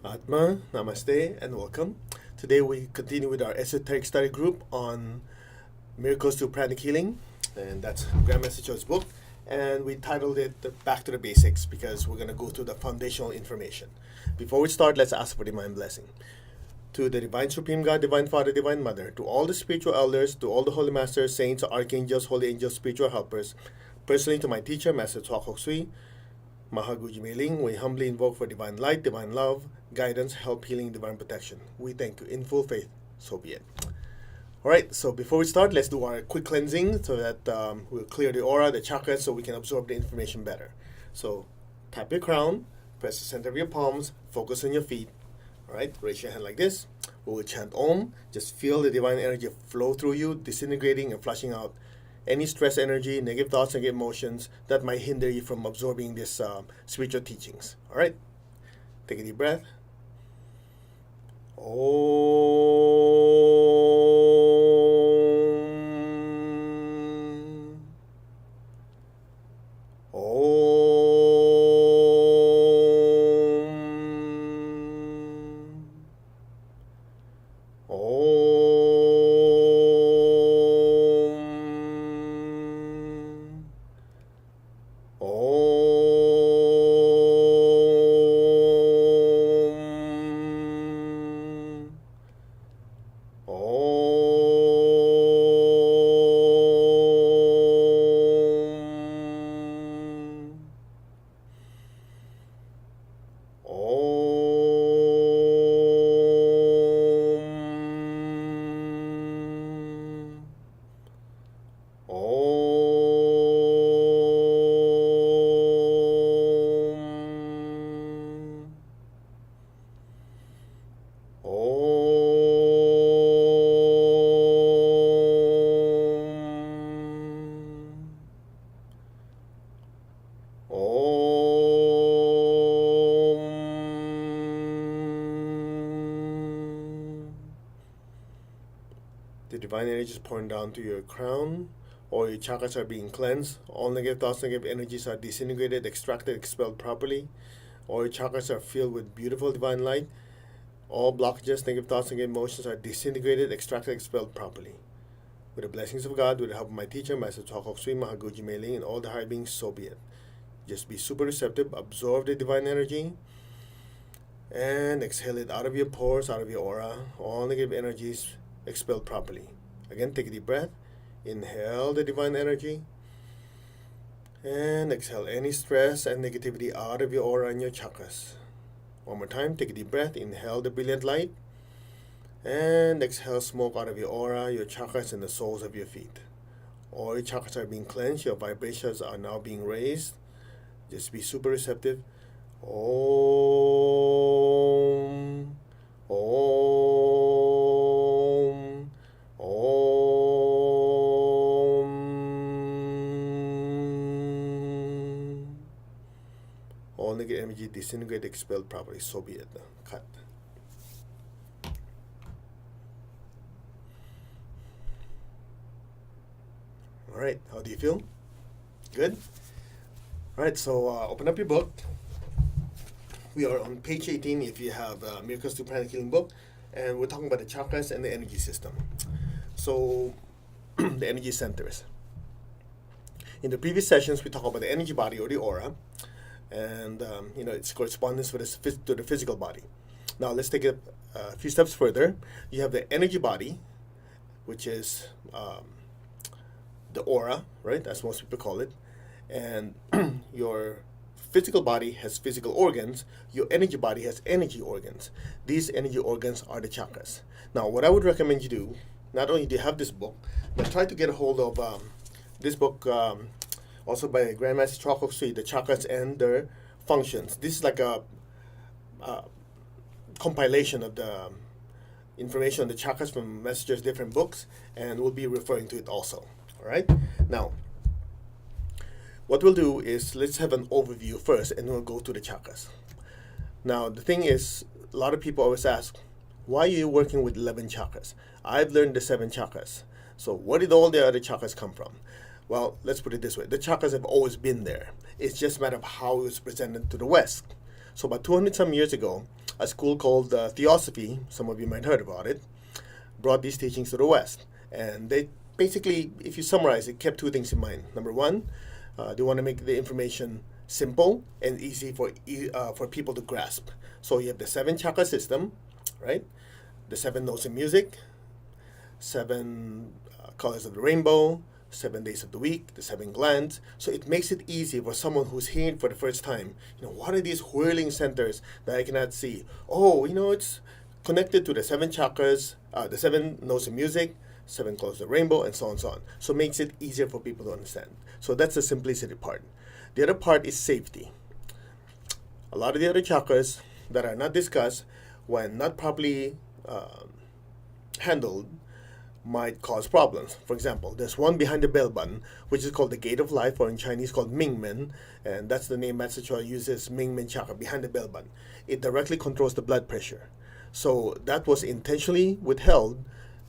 Atma, Namaste, and welcome. Today we continue with our esoteric study group on Miracles to Pranic Healing, and that's Grandmaster Cho's book. And we titled it Back to the Basics because we're going to go through the foundational information. Before we start, let's ask for divine blessing. To the Divine Supreme God, Divine Father, Divine Mother, to all the spiritual elders, to all the Holy Masters, Saints, Archangels, Holy Angels, Spiritual Helpers, personally to my teacher, Master Tuak Kok Sui, Mahaguji Meiling, we humbly invoke for divine light, divine love, guidance, help, healing, divine protection. We thank you in full faith. So be it. All right, so before we start, let's do our quick cleansing so that we'll clear the aura, the chakras, so we can absorb the information better. So tap your crown, press the center of your palms, focus on your feet. All right, raise your hand like this. We will chant Om. Just feel the divine energy flow through you, disintegrating and flushing out any stress energy, negative thoughts, negative emotions that might hinder you from absorbing this spiritual teachings. All right, take a deep breath. Om. Om. The divine energy is pouring down to your crown. All your chakras are being cleansed. All negative thoughts, negative energies are disintegrated, extracted, expelled properly. All your chakras are filled with beautiful divine light. All blockages, negative thoughts, negative emotions are disintegrated, extracted, expelled properly. With the blessings of God, with the help of my teacher, Master Tuak Kok Sui, Mahaguji Meiling, and all the higher beings, so be it. Just be super receptive, absorb the divine energy, and exhale it out of your pores, out of your aura. All negative energies expelled properly. Again, take a deep breath. Inhale the divine energy. And exhale any stress and negativity out of your aura and your chakras. One more time, take a deep breath. Inhale the brilliant light. And exhale smoke out of your aura, your chakras, and the soles of your feet. All your chakras are being cleansed. Your vibrations are now being raised. Just be super receptive. Om. Om. Om. All negative energy disintegrate, expelled properly. So be it. Cut. All right. How do you feel? Good? All right. So open up your book. We are on page 18 if you have Miracles to Pranic Healing book. And we're talking about the chakras and the energy system. So, the energy centers. In the previous sessions, we talked about the energy body or the aura, and its correspondence with to the physical body. Now, let's take it a few steps further. You have the energy body, which is the aura, right? As most people call it, and your physical body has physical organs. Your energy body has energy organs. These energy organs are the chakras. Now, what I would recommend you do, not only do you have this book, but try to get a hold of this book, also by Grandmaster Tuak Kok Sui, The Chakras and Their Functions. This is like a compilation of the information on the chakras from Messenger's different books, and we'll be referring to it also. All right? Now, what we'll do is let's have an overview first, and we'll go to the chakras. Now, the thing is, a lot of people always ask, why are you working with 11 chakras? I've learned the 7 chakras. So where did all the other chakras come from? Well, let's put it this way. The chakras have always been there. It's just a matter of how it was presented to the West. So about 200 some years ago, a school called Theosophy, some of you might have heard about it, brought these teachings to the West. And they basically, if you summarize it, kept two things in mind. Number one, they want to make the information simple and easy for people to grasp. So you have the seven chakra system, right? The seven notes in music, seven colors of the rainbow, 7 days of the week, the seven glands. So it makes it easy for someone who's hearing for the first time. What are these whirling centers that I cannot see? Oh, it's connected to the seven chakras, the seven notes of music, seven colors of the rainbow, and so on and so on. So it makes it easier for people to understand. So that's the simplicity part. The other part is safety. A lot of the other chakras that are not discussed, when not properly handled, might cause problems. For example, there's one behind the bell button, which is called the gate of life, or in Chinese called Mingmen, and that's the name Master Chua uses, Mingmen chakra, behind the bell button. It directly controls the blood pressure. So that was intentionally withheld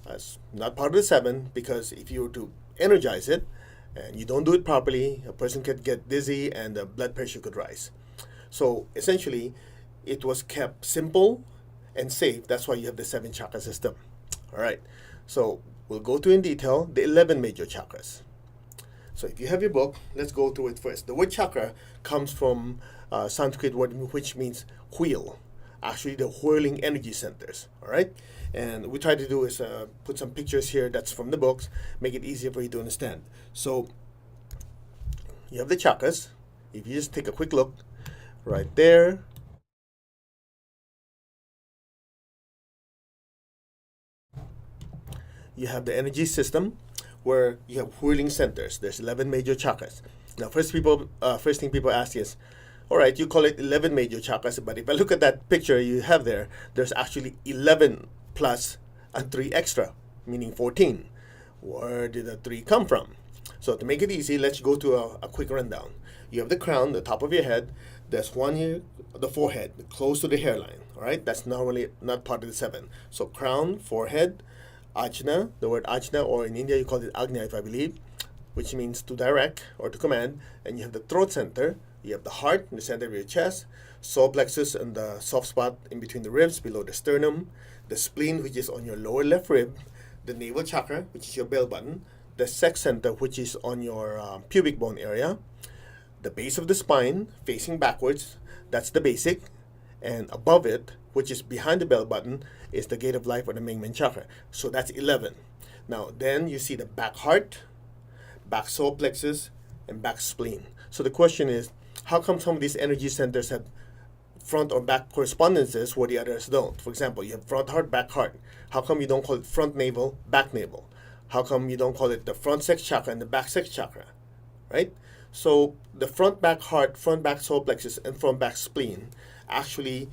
as not part of the seven, because if you were to energize it and you don't do it properly, a person could get dizzy and the blood pressure could rise. So essentially, it was kept simple and safe. That's why you have the seven chakra system. All right. So we'll go through in detail the 11 major chakras. So if you have your book, let's go through it first. The word chakra comes from Sanskrit word which means wheel. Actually, the whirling energy centers. All right. And we try to do is put some pictures here that's from the books, make it easier for you to understand. So you have the chakras. If you just take a quick look right there. You have the energy system where you have whirling centers. There's 11 major chakras. Now, first thing people ask is, all right, you call it 11 major chakras, but if I look at that picture you have there, there's actually 11 plus and 3 extra, meaning 14. Where did the 3 come from? So to make it easy, let's go to a quick rundown. You have the crown, the top of your head. There's one here, the forehead, close to the hairline. All right, that's normally not part of the 7. So crown, forehead, Ajna, the word Ajna, or in India you call it Agnya, if I believe, which means to direct or to command. And you have the throat center, you have the heart in the center of your chest, solar plexus and the soft spot in between the ribs below the sternum, the spleen, which is on your lower left rib, the navel chakra, which is your bell button, the sex center, which is on your pubic bone area, the base of the spine facing backwards, that's the basic, and above it, which is behind the bell button, is the gate of life or the Mingmen chakra. So that's 11. Now, then you see the back heart, back solar plexus, and back spleen. So the question is, how come some of these energy centers have front or back correspondences where the others don't? For example, you have front heart, back heart. How come you don't call it front navel, back navel? How come you don't call it the front sex chakra and the back sex chakra, right? So the front back heart, front back solar plexus, and front back spleen, actually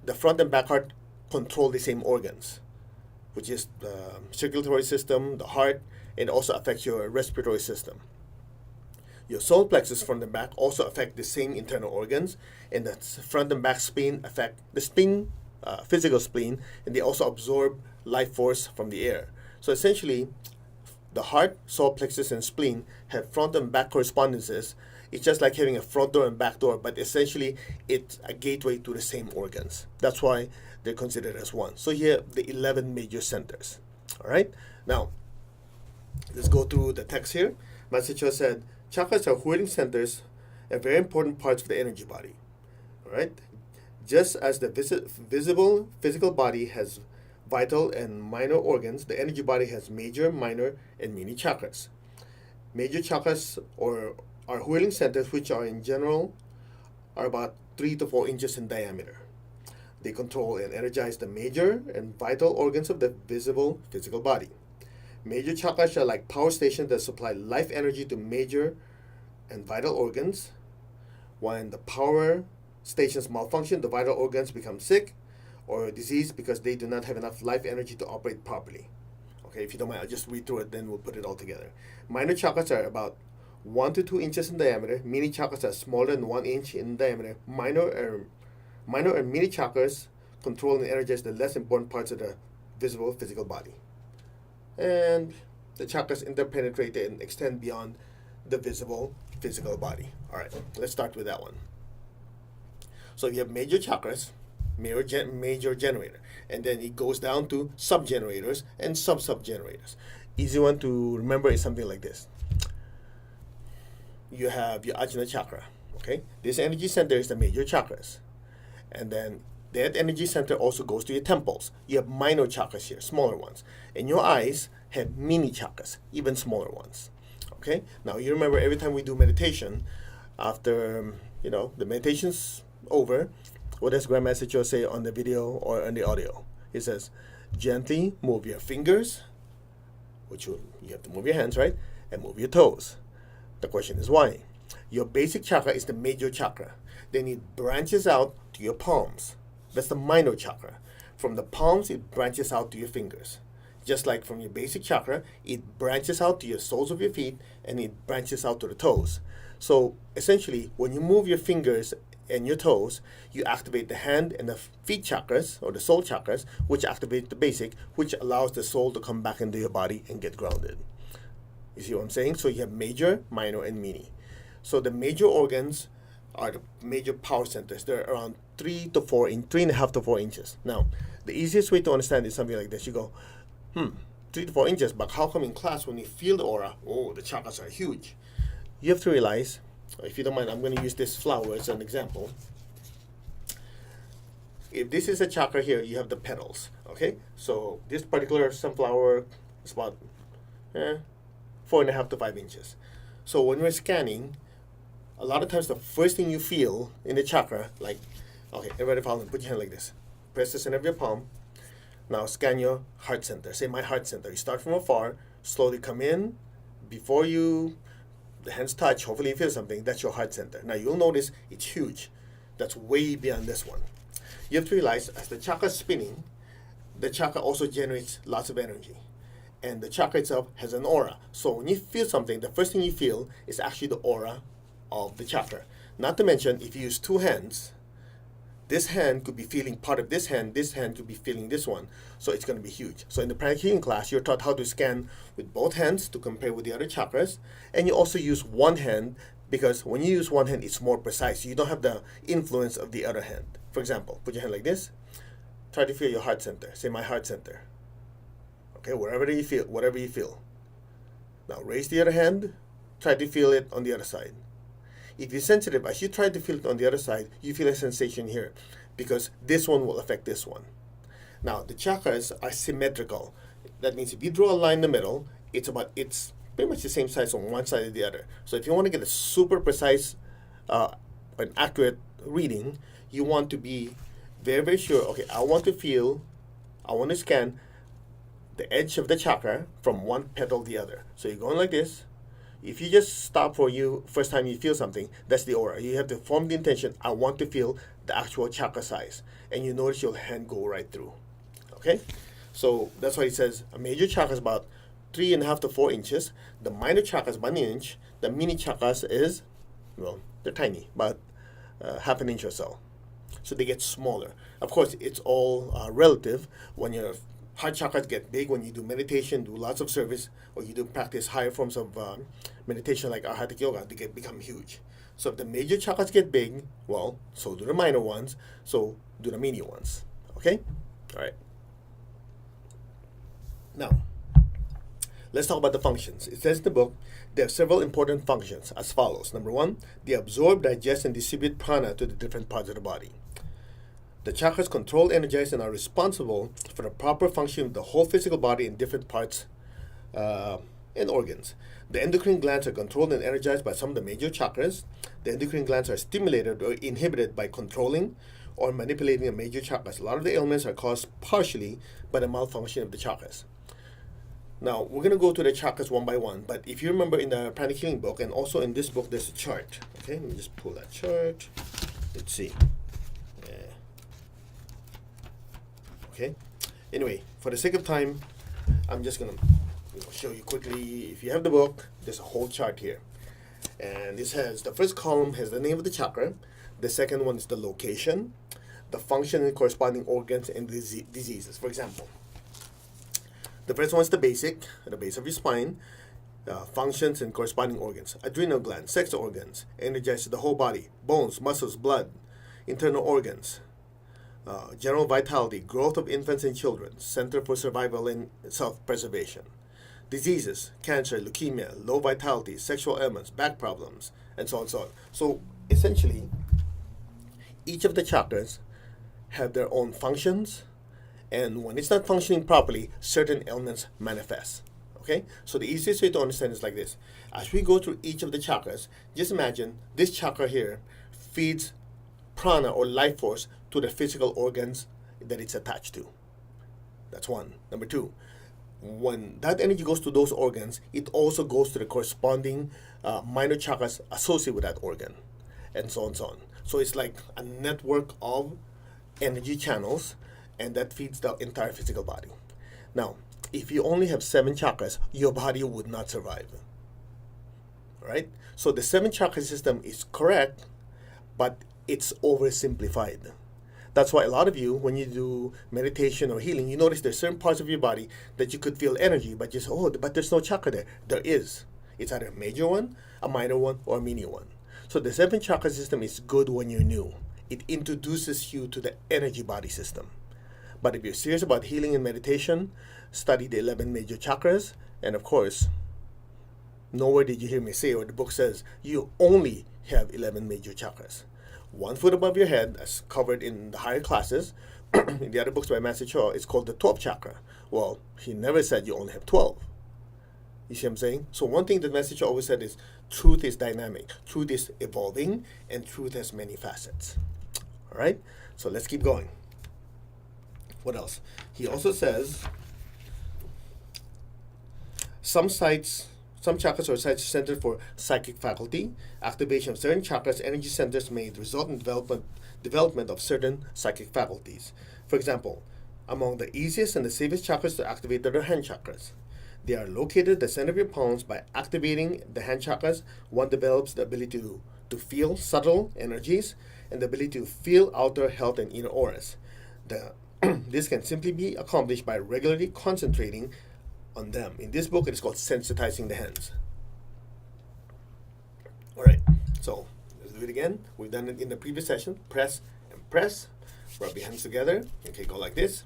the front and back heart control the same organs, which is the circulatory system, the heart, and also affects your respiratory system. Your solar plexus front and back also affect the same internal organs, and the front and back spleen affect the spleen, physical spleen, and they also absorb life force from the air. So essentially, the heart, solar plexus, and spleen have front and back correspondences. It's just like having a front door and back door, but essentially it's a gateway to the same organs. That's why they're considered as one. So here, the 11 major centers. All right? Now, let's go through the text here. Master Cho said, chakras are whirling centers and very important parts of the energy body. All right? Just as the visible physical body has vital and minor organs, the energy body has major, minor, and mini chakras. Major chakras are whirling centers, which are in general are about 3 to 4 inches in diameter. They control and energize the major and vital organs of the visible physical body. Major chakras are like power stations that supply life energy to major and vital organs. When the power stations malfunction, the vital organs become sick or diseased because they do not have enough life energy to operate properly. Okay, if you don't mind, I'll just read through it, then we'll put it all together. Minor chakras are about 1 to 2 inches in diameter. Mini chakras are smaller than 1 inch in diameter. Minor and mini chakras control and energize the less important parts of the visible physical body. And the chakras interpenetrate and extend beyond the visible physical body. All right, let's start with that one. So you have major chakras, major generator, and then it goes down to sub-generators and sub-sub-generators. Easy one to remember is something like this. You have your Ajna chakra, okay? This energy center is the major chakras. And then that energy center also goes to your temples. You have minor chakras here, smaller ones. And your eyes have mini chakras, even smaller ones. Okay? Now you remember every time we do meditation, after the meditation's over, what does Grandmaster Cho say on the video or on the audio? He says, gently move your fingers, which you have to move your hands, right? And move your toes. The question is why? Your basic chakra is the major chakra. Then it branches out to your palms. That's the minor chakra. From the palms, it branches out to your fingers. Just like from your basic chakra, it branches out to your soles of your feet and it branches out to the toes. So essentially, when you move your fingers and your toes, you activate the hand and the feet chakras, or the soul chakras, which activate the basic, which allows the soul to come back into your body and get grounded. You see what I'm saying? So you have major, minor, and mini. So the major organs are the major power centers. They're around 3.5 to 4 inches. Now, the easiest way to understand is something like this. You go, 3 to 4 inches, but how come in class when you feel the aura, the chakras are huge? You have to realize, if you don't mind, I'm going to use this flower as an example. If this is a chakra here, you have the petals, okay? So this particular sunflower is about 4.5 to 5 inches. So when we're scanning, a lot of times the first thing you feel in the chakra, like, okay, everybody follow me, put your hand like this. Press the center of your palm. Now scan your heart center. Say my heart center. You start from afar, slowly come in. Before the hands touch, hopefully you feel something. That's your heart center. Now you'll notice it's huge. That's way beyond this one. You have to realize as the chakra is spinning, the chakra also generates lots of energy. And the chakra itself has an aura. So when you feel something, the first thing you feel is actually the aura of the chakra. Not to mention, if you use two hands, this hand could be feeling part of this hand could be feeling this one. So it's going to be huge. So in the pranic healing class, you're taught how to scan with both hands to compare with the other chakras. And you also use one hand because when you use one hand, it's more precise. You don't have the influence of the other hand. For example, put your hand like this. Try to feel your heart center. Say my heart center. Okay, whatever you feel. Now raise the other hand. Try to feel it on the other side. If you're sensitive, as you try to feel it on the other side, you feel a sensation here because this one will affect this one. Now, the chakras are symmetrical. That means if you draw a line in the middle, it's pretty much the same size on one side or the other. So if you want to get a super precise an accurate reading, you want to be very, very sure, okay, I want to scan the edge of the chakra from one petal to the other. So you're going like this. If you just stop for you, first time you feel something, that's the aura. You have to form the intention, I want to feel the actual chakra size. And you notice your hand go right through. Okay? So that's why it says a major chakra is about 3.5 to 4 inches. The minor chakra is 1 inch. The mini chakras is, they're tiny, about half an inch or so. So they get smaller. Of course, it's all relative. When your heart chakras get big, when you do meditation, do lots of service, or you do practice higher forms of meditation like Arhatic Yoga, they become huge. So if the major chakras get big, so do the minor ones, so do the mini ones. Okay? All right. Now, let's talk about the functions. It says in the book, there are several important functions as follows. Number 1, they absorb, digest, and distribute prana to the different parts of the body. The chakras control, energize, and are responsible for the proper functioning of the whole physical body in different parts and organs. The endocrine glands are controlled and energized by some of the major chakras. The endocrine glands are stimulated or inhibited by controlling or manipulating the major chakras. A lot of the ailments are caused partially by the malfunction of the chakras. Now, we're going to go to the chakras one by one, but if you remember in the Pranic Healing book, and also in this book, there's a chart. Okay, let me just pull that chart. Let's see. Okay. Anyway, for the sake of time, I'm just gonna show you quickly. If you have the book, there's a whole chart here, and this has the first column has the name of the chakra. The second one is the location, the function and corresponding organs and diseases. For example, the first one is the basic, at the base of your spine, functions and corresponding organs. Adrenal gland, sex organs, energizes the whole body, bones, muscles, blood, internal organs. general vitality, growth of infants and children, center for survival and self-preservation. Diseases, cancer, leukemia, low vitality, sexual ailments, back problems, and so on and so on. So essentially, each of the chakras have their own functions, and when it's not functioning properly, certain ailments manifest. Okay? So the easiest way to understand is like this. As we go through each of the chakras, just imagine this chakra here feeds prana or life force to the physical organs that it's attached to. That's one. Number two, when that energy goes to those organs, it also goes to the corresponding minor chakras associated with that organ, and so on and so on. So it's like a network of energy channels, and that feeds the entire physical body. Now, if you only have 7 chakras, your body would not survive. Right? So the 7 chakra system is correct, but it's oversimplified. That's why a lot of you, when you do meditation or healing, you notice there's certain parts of your body that you could feel energy, but you say, oh, but there's no chakra there. There is. It's either a major one, a minor one, or a mini one. So the 7 chakra system is good when you're new. It introduces you to the energy body system. But if you're serious about healing and meditation, study the 11 major chakras. And of course, nowhere did you hear me say, or the book says, you only have 11 major chakras. 1 foot above your head, as covered in the higher classes, in the other books by Master Cho, it's called the 12th chakra. Well, he never said you only have 12. You see what I'm saying? So one thing that Master Cho always said is, truth is dynamic, truth is evolving, and truth has many facets. All right? So let's keep going. What else? He also says, some chakras or sites are centered for psychic faculty. Activation of certain chakras, energy centers may result in development of certain psychic faculties. For example, among the easiest and the safest chakras to activate are the hand chakras. They are located at the center of your palms. By activating the hand chakras, one develops the ability to feel subtle energies and the ability to feel outer health and inner auras. This can simply be accomplished by regularly concentrating on them. In this book, it is called Sensitizing the Hands. All right, so let's do it again. We've done it in the previous session. Press and press. Rub your hands together. Okay, go like this.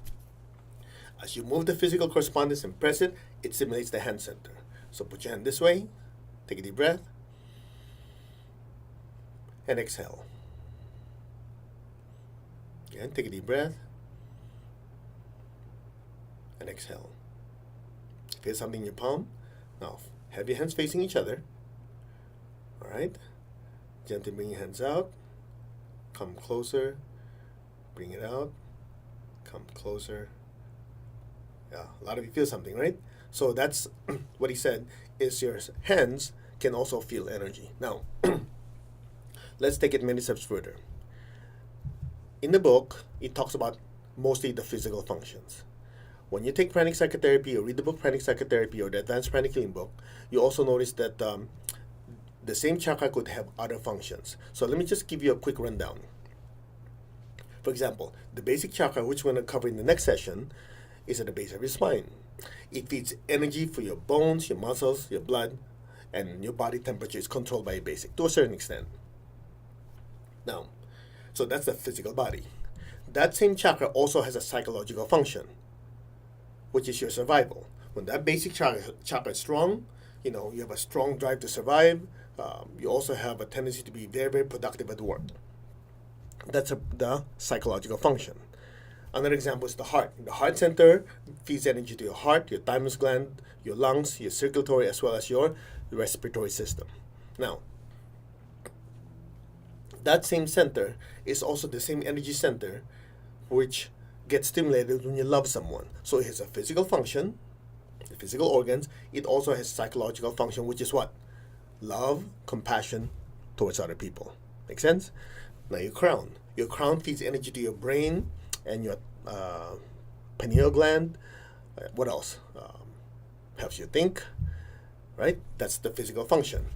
As you move the physical correspondence and press it, it simulates the hand center. So put your hand this way. Take a deep breath. And exhale. Again, take a deep breath. And exhale. Feel something in your palm. Now, have your hands facing each other. All right. Gently bring your hands out. Come closer. Bring it out. Come closer. Yeah, a lot of you feel something, right? So that's what he said is your hands can also feel energy. Now, let's take it many steps further. In the book, it talks about mostly the physical functions. When you take pranic psychotherapy or read the book Pranic Psychotherapy or the Advanced Pranic Healing book, you also notice that the same chakra could have other functions. So let me just give you a quick rundown. For example, the basic chakra, which we're going to cover in the next session, is at the base of your spine. It feeds energy for your bones, your muscles, your blood, and your body temperature is controlled by your basic to a certain extent. Now, so that's the physical body. That same chakra also has a psychological function, which is your survival. When that basic chakra is strong, you have a strong drive to survive. You also have a tendency to be very, very productive at work. That's the psychological function. Another example is the heart. The heart center feeds energy to your heart, your thymus gland, your lungs, your circulatory, as well as your respiratory system. Now, that same center is also the same energy center which gets stimulated when you love someone. So it has a physical function, the physical organs. It also has psychological function, which is what? Love, compassion towards other people. Make sense? Now your crown. Your crown feeds energy to your brain and your pineal gland. What else? Helps you think, right? That's the physical function.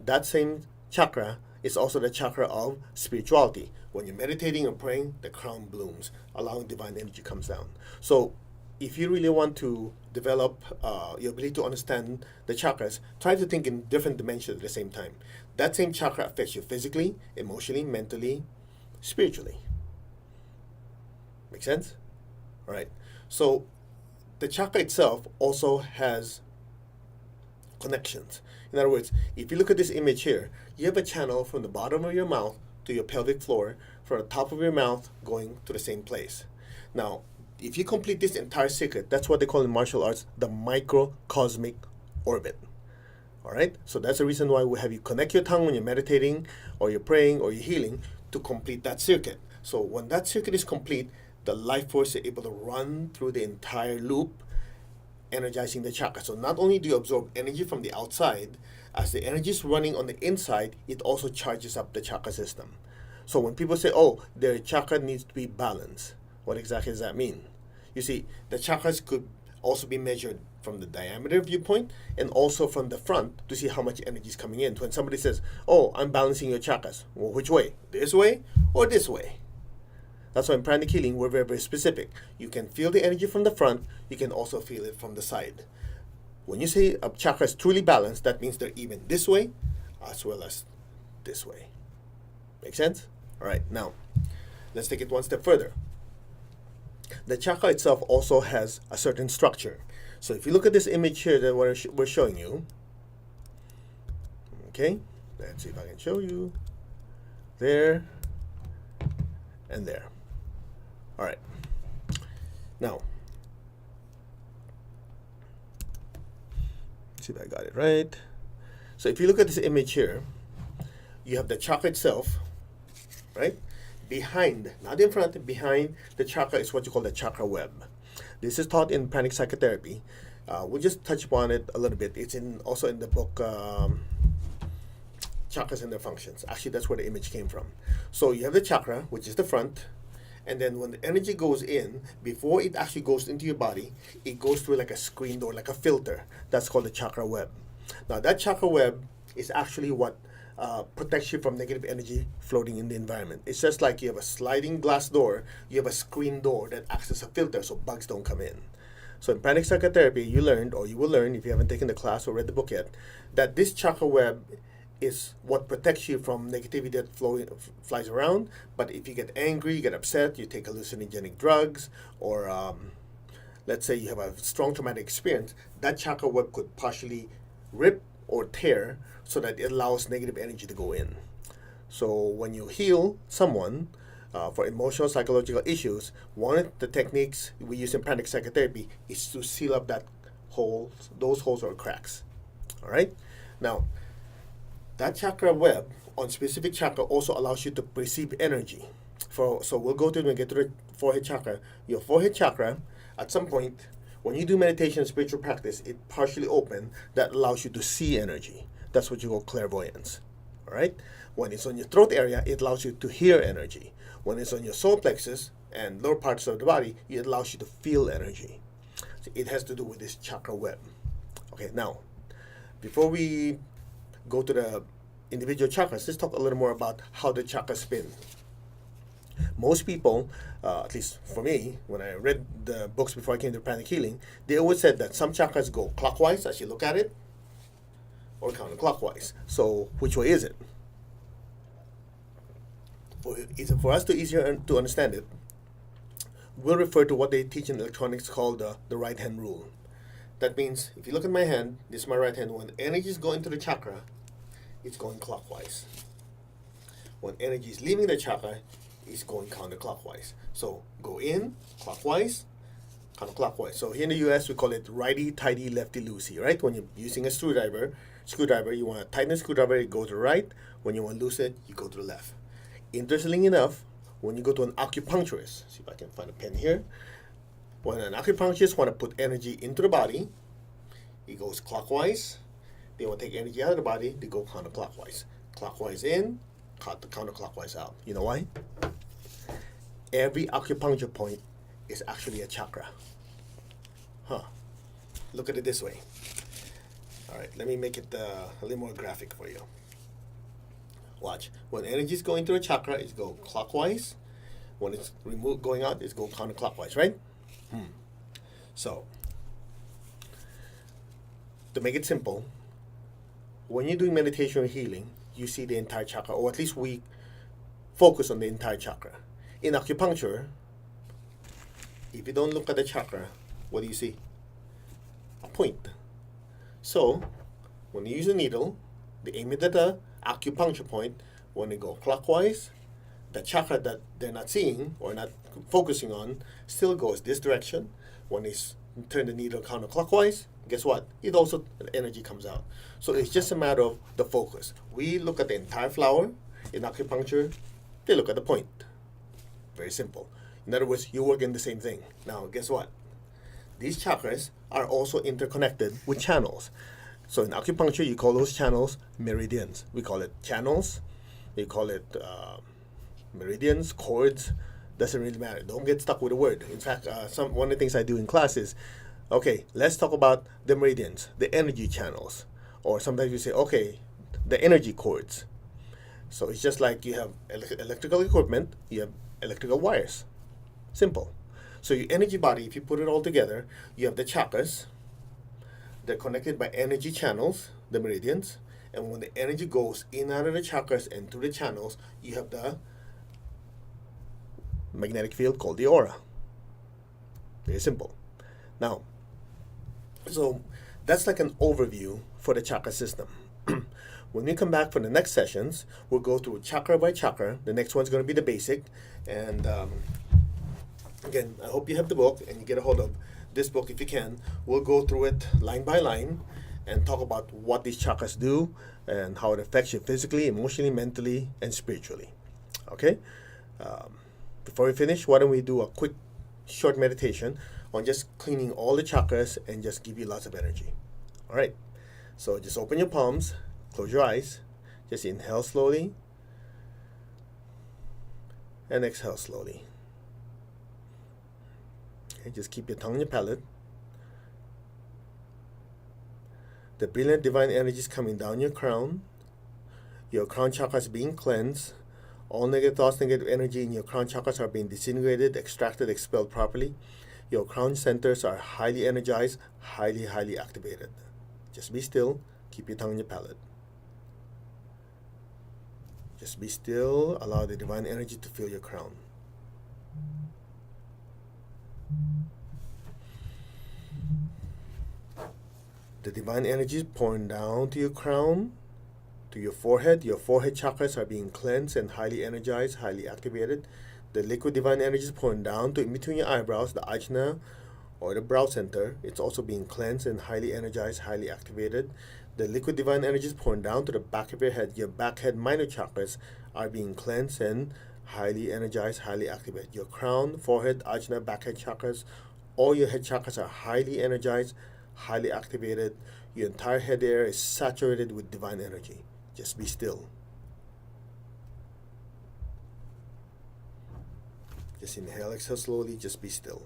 That same chakra is also the chakra of spirituality. When you're meditating or praying, the crown blooms, allowing divine energy comes down. So if you really want to develop your ability to understand the chakras, try to think in different dimensions at the same time. That same chakra affects you physically, emotionally, mentally, spiritually. Make sense? All right. So the chakra itself also has connections. In other words, if you look at this image here, you have a channel from the bottom of your mouth to your pelvic floor, from the top of your mouth going to the same place. Now, if you complete this entire circuit, that's what they call in martial arts the microcosmic orbit. All right? So that's the reason why we have you connect your tongue when you're meditating or you're praying or you're healing to complete that circuit. So when that circuit is complete, the life force is able to run through the entire loop, energizing the chakra. So not only do you absorb energy from the outside, as the energy is running on the inside, it also charges up the chakra system. So when people say, oh, their chakra needs to be balanced, what exactly does that mean? You see, the chakras could also be measured from the diameter viewpoint and also from the front to see how much energy is coming in. When somebody says, oh, I'm balancing your chakras, well, which way? This way or this way? That's why in pranic healing, we're very, very specific. You can feel the energy from the front. You can also feel it from the side. When you say a chakra is truly balanced, that means they're even this way as well as this way. Make sense? All right, now, let's take it one step further. The chakra itself also has a certain structure. So if you look at this image here that we're showing you, okay, let's see if I can show you, there and there. All right, now, let's see if I got it right. So if you look at this image here, you have the chakra itself, right? Behind, not in front, behind the chakra is what you call the chakra web. This is taught in pranic psychotherapy. We'll just touch upon it a little bit. It's also in the book Chakras and Their Functions. Actually, that's where the image came from. So you have the chakra, which is the front, and then when the energy goes in, before it actually goes into your body, it goes through like a screen door, like a filter. That's called the chakra web. Now, that chakra web is actually what protects you from negative energy floating in the environment. It's just like you have a sliding glass door, you have a screen door that acts as a filter so bugs don't come in. So in pranic psychotherapy, you learned, or you will learn if you haven't taken the class or read the book yet, that this chakra web is what protects you from negativity that flies around. But if you get angry, you get upset, you take hallucinogenic drugs, or let's say you have a strong traumatic experience, that chakra web could partially rip or tear so that it allows negative energy to go in. So when you heal someone for emotional, psychological issues, one of the techniques we use in pranic psychotherapy is to seal up that holes, those holes or cracks. All right? Now, that chakra web on specific chakra also allows you to perceive energy. So we'll go to it when we get to the forehead chakra. Your forehead chakra, at some point, when you do meditation and spiritual practice, it partially open that allows you to see energy. That's what you call clairvoyance. All right? When it's on your throat area, it allows you to hear energy. When it's on your solar plexus and lower parts of the body, it allows you to feel energy. So it has to do with this chakra web. Okay, now, before we go to the individual chakras, let's talk a little more about how the chakras spin. Most people, at least for me, when I read the books before I came to pranic healing, they always said that some chakras go clockwise as you look at it, or counterclockwise. So which way is it? For us to easier to understand it, we'll refer to what they teach in electronics called the right hand rule. That means if you look at my hand, this is my right hand. When energy is going to the chakra, it's going clockwise. When energy is leaving the chakra, it's going counterclockwise. So go in clockwise, counterclockwise. So here in the US, we call it righty tighty, lefty loosey, right? When you're using a screwdriver, you want to tighten the screwdriver, you go to the right. When you want to loosen it, you go to the left. Interestingly enough, when you go to an acupuncturist, see if I can find a pen here. When an acupuncturist want to put energy into the body, it goes clockwise. They want to take energy out of the body, they go counterclockwise. Clockwise in, counterclockwise out. You know why? Every acupuncture point is actually a chakra. Look at it this way. All right, let me make it a little more graphic for you. Watch. When energy is going through a chakra, it's go clockwise. When it's going out, it's go counterclockwise, right? So, to make it simple, when you're doing meditation or healing, you see the entire chakra, or at least we focus on the entire chakra. In acupuncture, if you don't look at the chakra, what do you see? A point. So, when you use a needle, they aim it at the acupuncture point. When they go clockwise, the chakra that they're not seeing or not focusing on still goes this direction. When they turn the needle counterclockwise, guess what? It also, the energy comes out. So it's just a matter of the focus. We look at the entire flower. In acupuncture, they look at the point. Very simple. In other words, you work in the same thing. Now, guess what? These chakras are also interconnected with channels. So in acupuncture, you call those channels meridians. We call it channels. We call it meridians, cords. Doesn't really matter. Don't get stuck with a word. In fact, one of the things I do in class is, okay, let's talk about the meridians, the energy channels. Or sometimes you say, okay, the energy cords. So it's just like you have electrical equipment, you have electrical wires. Simple. So your energy body, if you put it all together, you have the chakras. They're connected by energy channels, the meridians. And when the energy goes in and out of the chakras and through the channels, you have the magnetic field called the aura. Very simple. Now, so that's like an overview for the chakra system. When we come back for the next sessions, we'll go through chakra by chakra. The next one's going to be the basic. And again, I hope you have the book and you get a hold of this book if you can. We'll go through it line by line and talk about what these chakras do and how it affects you physically, emotionally, mentally, and spiritually. Okay? Before we finish, why don't we do a quick, short meditation on just cleaning all the chakras and just give you lots of energy. All right? So just open your palms, close your eyes, just inhale slowly, and exhale slowly. Okay, just keep your tongue in your palate. The brilliant divine energy is coming down your crown. Your crown chakra is being cleansed. All negative thoughts, negative energy in your crown chakras are being disintegrated, extracted, expelled properly. Your crown centers are highly energized, highly activated. Just be still. Keep your tongue in your palate. Just be still. Allow the divine energy to fill your crown. The divine energy is pouring down to your crown, to your forehead. Your forehead chakras are being cleansed and highly energized, highly activated. The liquid divine energy is pouring down to in between your eyebrows, the ajna or the brow center. It's also being cleansed and highly energized, highly activated. The liquid divine energy is pouring down to the back of your head. Your back head minor chakras are being cleansed and highly energized, highly activated. Your crown, forehead, ajna, back head chakras, all your head chakras are highly energized, highly activated. Your entire head area is saturated with divine energy. Just be still. Just inhale, exhale slowly, just be still.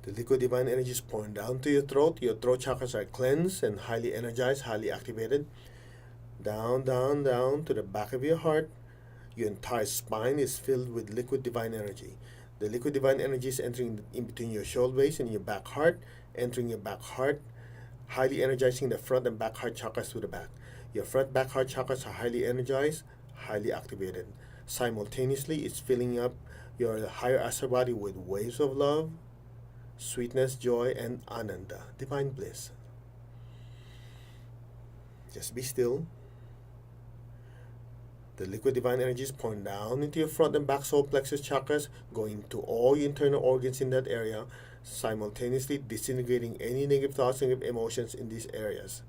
The liquid divine energy is pouring down to your throat. Your throat chakras are cleansed and highly energized, highly activated. Down to the back of your heart. Your entire spine is filled with liquid divine energy. The liquid divine energy is entering in between your shoulder base and your back heart, entering your back heart, highly energizing the front and back heart chakras to the back. Your front back heart chakras are highly energized, highly activated. Simultaneously, it's filling up your higher astral body with waves of love, sweetness, joy, and ananda, divine bliss. Just be still. The liquid divine energy is pouring down into your front and back solar plexus chakras, going to all your internal organs in that area, simultaneously disintegrating any negative thoughts, negative emotions in these areas.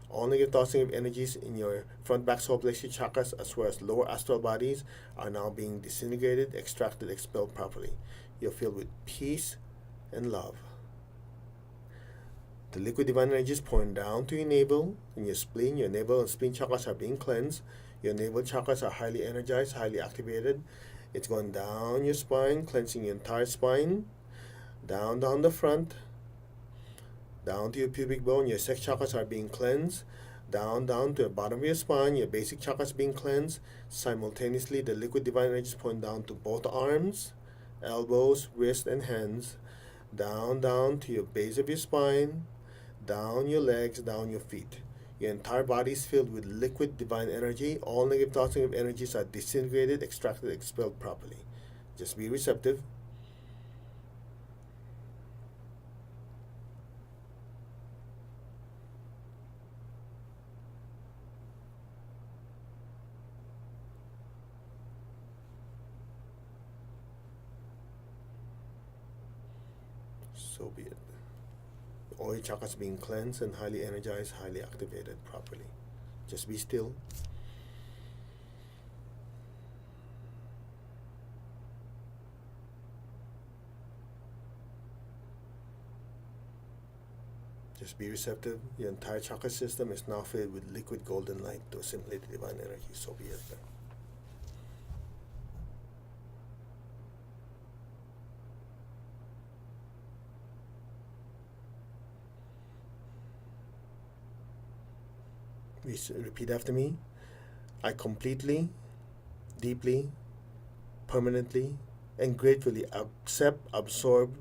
All negative thoughts, negative energies in your front, back solar plexus chakras, as well as lower astral bodies, are now being disintegrated, extracted, expelled properly. You're filled with peace and love. The liquid divine energy is pouring down to your navel and your spleen. Your navel and spleen chakras are being cleansed. Your navel chakras are highly energized, highly activated. It's going down your spine, cleansing your entire spine. Down the front. Down to your pubic bone. Your sex chakras are being cleansed. Down to the bottom of your spine. Your basic chakras being cleansed. Simultaneously, the liquid divine energy is pouring down to both arms, elbows, wrists, and hands. down to your base of your spine, down your legs, down your feet. Your entire body is filled with liquid divine energy. All negative thoughts, negative energies are disintegrated, extracted, expelled properly. Just be receptive. So be it. All your chakras being cleansed and highly energized, highly activated properly. Just be still. Just be receptive. Your entire chakra system is now filled with liquid golden light to assimilate the divine energy. So be it. Repeat after me. I completely, deeply, permanently, and gratefully accept, absorb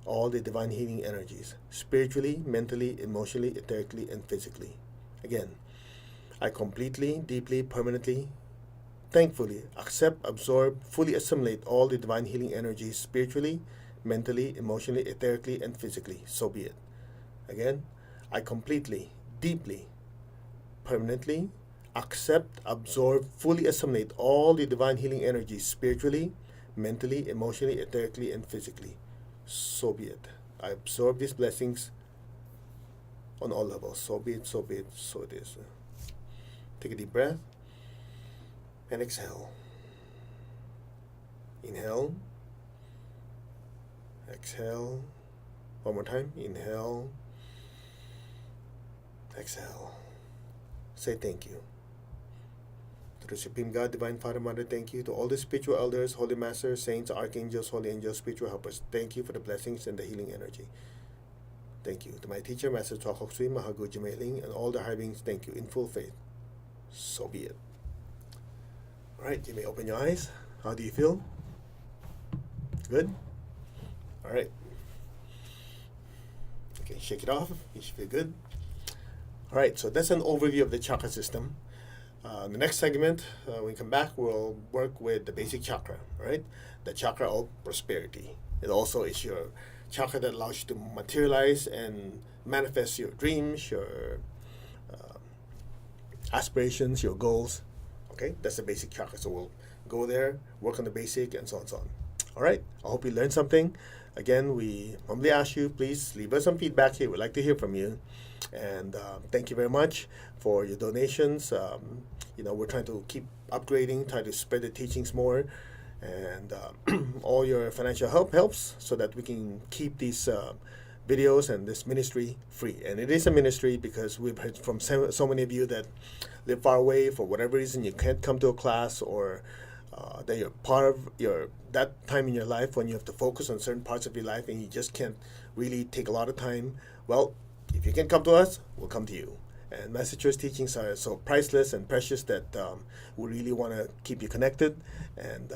all the divine healing energies, spiritually, mentally, emotionally, etherically, and physically. Again, I completely, deeply, permanently, thankfully accept, absorb, fully assimilate all the divine healing energies, spiritually, mentally, emotionally, etherically, and physically. So be it. Again, I completely, deeply, permanently accept, absorb, fully assimilate all the divine healing energies, spiritually, mentally, emotionally, etherically, and physically. So be it. I absorb these blessings on all levels. So be it, so be it, so it is. Take a deep breath and exhale. Inhale. Exhale. One more time. Inhale. Exhale. Say thank you. To the Supreme God, Divine Father, Mother, thank you. To all the spiritual elders, holy masters, saints, archangels, holy angels, spiritual helpers, thank you for the blessings and the healing energy. Thank you. To my teacher, Master Chok Hok Sui, Mahagu Jimeling, and all the high beings, thank you in full faith. So be it. All right, you may open your eyes. How do you feel? Good? All right. Okay, shake it off. You should feel good. All right, so that's an overview of the chakra system. The next segment, when we come back, we'll work with the basic chakra, right? The chakra of prosperity. It also is your chakra that allows you to materialize and manifest your dreams, your aspirations, your goals. Okay, that's the basic chakra. So we'll go there, work on the basic, and so on and so on. All right, I hope you learned something. Again, we humbly ask you, please leave us some feedback here. We'd like to hear from you. And thank you very much for your donations. We're trying to keep upgrading, try to spread the teachings more. And all your financial help helps so that we can keep these videos and this ministry free. And it is a ministry because we've heard from so many of you that live far away for whatever reason. You can't come to a class, or that you're part of that time in your life when you have to focus on certain parts of your life and you just can't really take a lot of time. Well, if you can come to us, we'll come to you. And Master Choi's teachings are so priceless and precious that we really want to keep you connected. And,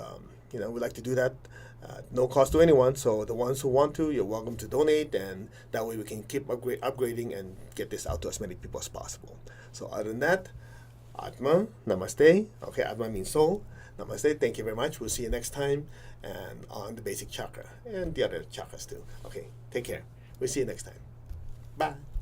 we like to do that at no cost to anyone. So the ones who want to, you're welcome to donate. And that way we can keep upgrading and get this out to as many people as possible. So other than that, Atma, Namaste. Okay, Atma means soul. Namaste. Thank you very much. We'll see you next time and on the basic chakra and the other chakras too. Okay, take care. We'll see you next time. Bye.